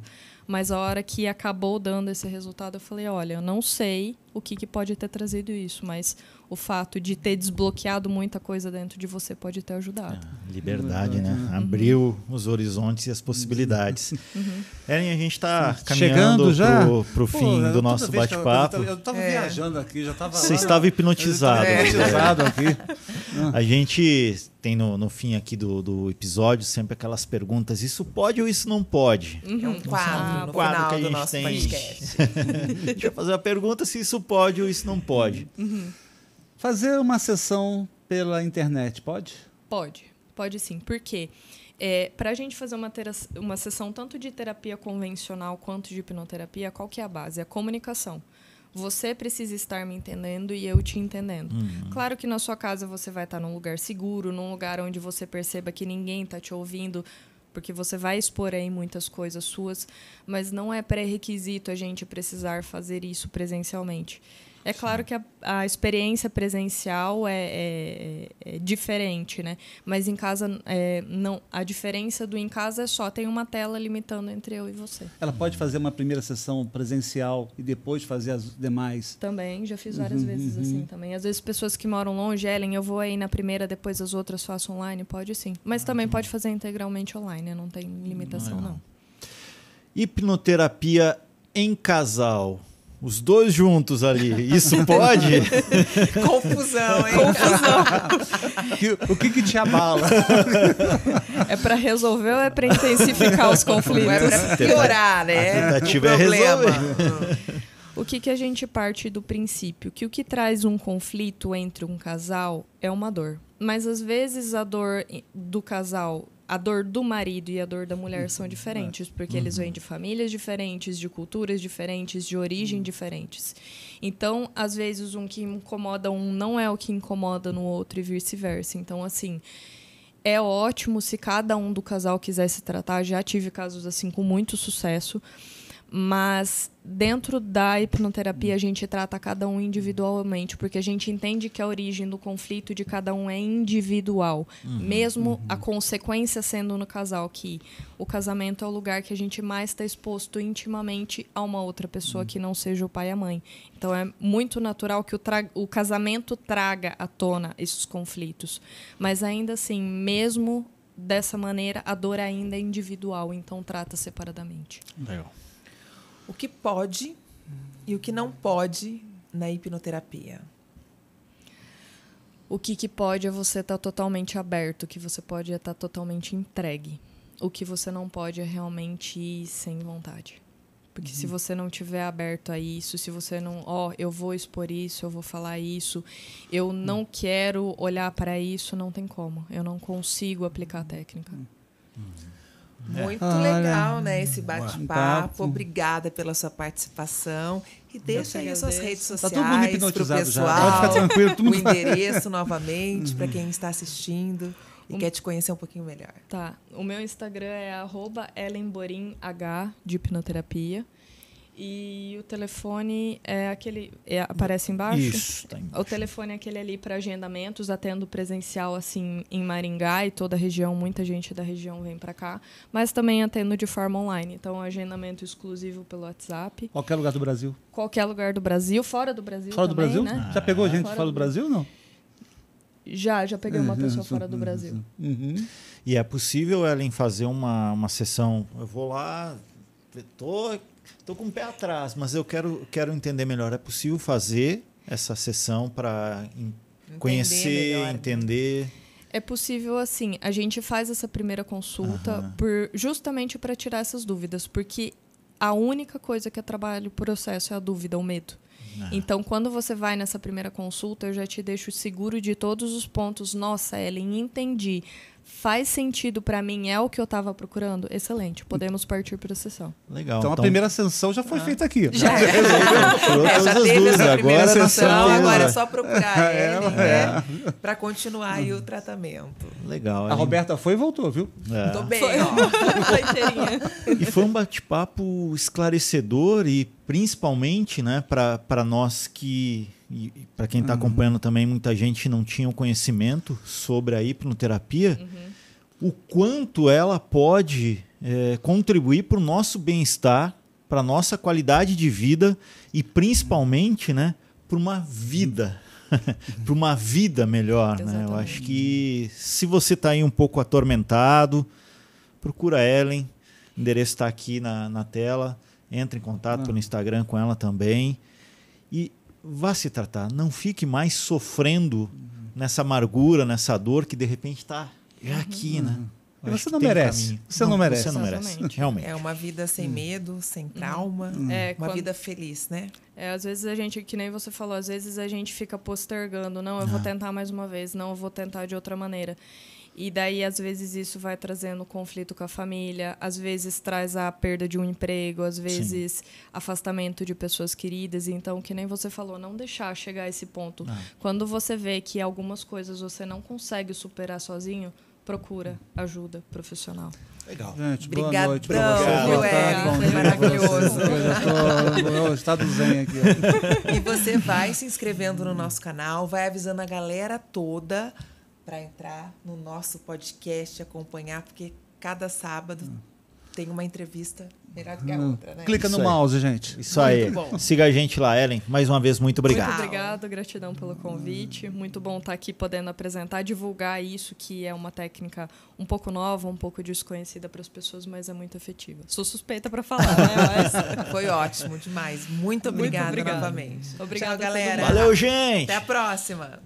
Mas a hora que acabou dando esse resultado, eu falei: olha, eu não sei o que pode ter trazido isso, mas o fato de ter desbloqueado muita coisa dentro de você pode ter ajudado. Liberdade, né? Abriu os horizontes e as possibilidades. Ellen, a gente está caminhando para o fim do nosso bate-papo. Eu estava viajando aqui, já estava... Você estava hipnotizado. Hipnotizado aqui. A gente tem no fim aqui do episódio sempre aquelas perguntas: isso pode ou isso não pode? É um quadro no quadro final que a do gente nosso tem. podcast. Deixa eu fazer a pergunta se isso pode ou isso não pode. Fazer uma sessão pela internet, pode? Pode sim. Por quê? Para a gente fazer uma sessão tanto de terapia convencional quanto de hipnoterapia, qual que é a base? A comunicação. Você precisa estar me entendendo e eu te entendendo. Claro que na sua casa você vai estar num lugar seguro, num lugar onde você perceba que ninguém está te ouvindo, porque você vai expor aí muitas coisas suas, mas não é pré-requisito a gente precisar fazer isso presencialmente. É claro que a experiência presencial é diferente, né? Mas em casa, não. A diferença do em casa é só tem uma tela limitando entre eu e você. Ela pode fazer uma primeira sessão presencial e depois fazer as demais? Também, já fiz várias vezes assim também. Às vezes pessoas que moram longe, Ellen, eu vou aí na primeira, depois as outras faço online, pode sim. Mas também pode fazer integralmente online, não tem limitação não. Hipnoterapia em casal. Os dois juntos ali, isso pode? Confusão, hein? O que te abala? É para resolver ou é para intensificar os conflitos? É para piorar, né? A tentativa é resolver. O que a gente parte do princípio? Que o que traz um conflito entre um casal é uma dor. Mas, às vezes, a dor do casal, a dor do marido e a dor da mulher são diferentes, porque eles vêm de famílias diferentes, de culturas diferentes, de origem diferentes. Então, às vezes, um que incomoda um não é o que incomoda no outro e vice-versa. Então, assim, é ótimo se cada um do casal quiser se tratar. Já tive casos assim com muito sucesso. Mas dentro da hipnoterapia a gente trata cada um individualmente, porque a gente entende que a origem do conflito de cada um é individual, mesmo a consequência sendo no casal, que o casamento é o lugar que a gente mais está exposto intimamente a uma outra pessoa que não seja o pai e a mãe. Então é muito natural que o casamento traga à tona esses conflitos, mas ainda assim, mesmo dessa maneira, a dor ainda é individual, então trata separadamente. Legal. O que pode e o que não pode na hipnoterapia? O que pode é você estar totalmente aberto, o que você pode é estar totalmente entregue. O que você não pode é realmente ir sem vontade. Porque se você não estiver aberto a isso, se você não... eu vou expor isso, eu vou falar isso, eu não quero olhar para isso, não tem como. Eu não consigo aplicar a técnica. Muito legal, né, esse bate-papo. Obrigada pela sua participação. E deixa aí as suas redes sociais todo mundo hipnotizado pro pessoal, já. Pode ficar tranquilo. O endereço novamente para quem está assistindo e quer te conhecer um pouquinho melhor. Tá. O meu Instagram é @EllenBorim, de hipnoterapia. E o telefone é aquele... aparece embaixo? Isso, tá embaixo. O telefone é aquele ali para agendamentos, atendo presencial assim em Maringá e toda a região, muita gente da região vem para cá, mas também atendo de forma online. Então, agendamento exclusivo pelo WhatsApp. Qualquer lugar do Brasil? Qualquer lugar do Brasil, fora do Brasil fora também, do Brasil? né? Já pegou gente fora do Brasil ou não? Já peguei uma pessoa fora do Brasil. E é possível, Ellen, fazer uma sessão... Eu vou lá, tô com o pé atrás, mas eu quero entender melhor. É possível fazer essa sessão para conhecer, melhor, entender? É possível, assim, a gente faz essa primeira consulta justamente para tirar essas dúvidas, porque a única coisa que atrapalha o processo é a dúvida, o medo. Então, quando você vai nessa primeira consulta, eu já te deixo seguro de todos os pontos. Nossa, Ellen, entendi. Faz sentido para mim, é o que eu estava procurando? Excelente, podemos partir para a sessão. Legal. Então, a primeira sessão já foi feita aqui. Já já teve essa primeira sessão, agora é só procurar ele, né? Para continuar aí o tratamento. Legal. A Roberta foi e voltou, viu? Tô bem, E foi um bate-papo esclarecedor e principalmente, né, para nós que... E para quem está acompanhando também, muita gente não tinha o conhecimento sobre a hipnoterapia, o quanto ela pode contribuir para o nosso bem-estar, para a nossa qualidade de vida e principalmente, né, para uma vida, para uma vida melhor. Né? Eu acho que se você está aí um pouco atormentado, procura a Ellen, o endereço está aqui na tela, entre em contato pelo Instagram com ela também e vá se tratar, não fique mais sofrendo nessa amargura, nessa dor que de repente está aqui, né? Você não merece. Você não merece. Você não merece, realmente. É uma vida sem medo, sem trauma, uma vida feliz, né? Às vezes a gente, que nem você falou, às vezes a gente fica postergando. Não, eu vou tentar mais uma vez. Não, eu vou tentar de outra maneira. E daí, às vezes, isso vai trazendo conflito com a família, às vezes traz a perda de um emprego, às vezes afastamento de pessoas queridas. Então, que nem você falou, não deixar chegar a esse ponto. Quando você vê que algumas coisas você não consegue superar sozinho, procura ajuda profissional. Legal. Gente, Obrigadão, boa noite pra você. viu, Ellen? Maravilhoso. Eu já estou do zen aqui. E você vai se inscrevendo no nosso canal, vai avisando a galera toda para entrar no nosso podcast, acompanhar, porque cada sábado tem uma entrevista melhor do que a outra, né? Clica no mouse, gente. Isso aí. Siga a gente lá, Ellen. Mais uma vez, muito obrigado. Muito obrigada, gratidão pelo convite. Muito bom estar aqui podendo apresentar, divulgar isso, que é uma técnica um pouco nova, um pouco desconhecida para as pessoas, mas é muito efetiva. Sou suspeita para falar, né? Mas... Foi ótimo demais. Muito obrigada novamente. Obrigada, tchau, galera. Valeu, gente. Até a próxima.